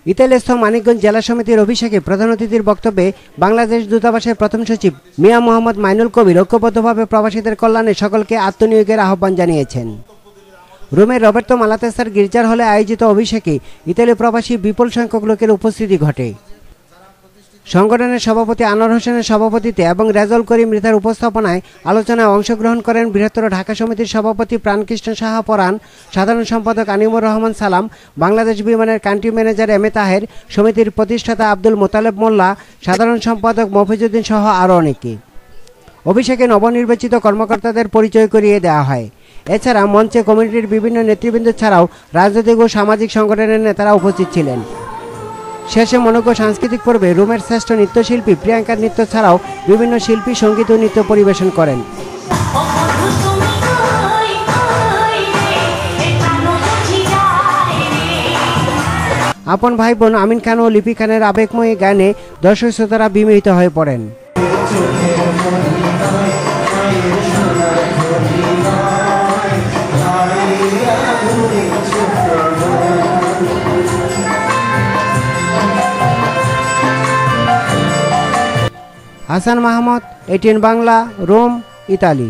ইতালিস্থ মানিকগঞ্জ জেলা সমিতির অভিষেকে প্রধান অতিথির বক্তব্যে বাংলাদেশ দূতাবাসের প্রথম সচিব মিয়া মোহাম্মদ মাইনুল কবির ঐক্যবদ্ধভাবে প্রবাসীদের কল্যাণে সকলকে আত্মনিয়োগের আহ্বান জানিয়েছেন। রোমের রবার্তো মালাতেসার গির্জার হলে আয়োজিত অভিষেকে ইতালি প্রবাসী বিপুল সংখ্যক লোকের উপস্থিতি ঘটে। সংগঠনের সভাপতি আনোয়ার হোসেনের সভাপতিত্বে এবং রেজাউল করিম মৃতার উপস্থাপনায় আলোচনায় অংশগ্রহণ করেন বৃহত্তর ঢাকা সমিতির সভাপতি প্রাণকৃষ্ণ সাহা পরাণ, সাধারণ সম্পাদক আনিমুর রহমান সালাম, বাংলাদেশ বিমানের country manager M A Taher, সমিতির প্রতিষ্ঠাতা আব্দুল মোতালেব মোল্লা, সাধারণ সম্পাদক মফিজউদ্দিন সহ আরও অনেকে। অভিষেকে নবনির্বাচিত কর্মকর্তাদের পরিচয় করিয়ে দেওয়া হয়। এছাড়া মঞ্চে কমিটির বিভিন্ন নেতৃবৃন্দ ছাড়াও রাজনৈতিক ও সামাজিক সংগঠনের নেতারা উপস্থিত ছিলেন। শেষে মনোজ্ঞ সাংস্কৃতিক পর্বে রোমের শ্রেষ্ঠ নৃত্যশিল্পী প্রিয়াঙ্কার নৃত্য ছাড়াও বিভিন্ন শিল্পী সঙ্গীত ও নৃত্য পরিবেশন করেন। আপন ভাই বোন আমিন খান ও লিপি খানের আবেগময়ী গানে দর্শক শ্রোতারা বিমোহিত হয়ে পড়েন। Hasan Mahmud, ATN Bangla, Rome, Italy.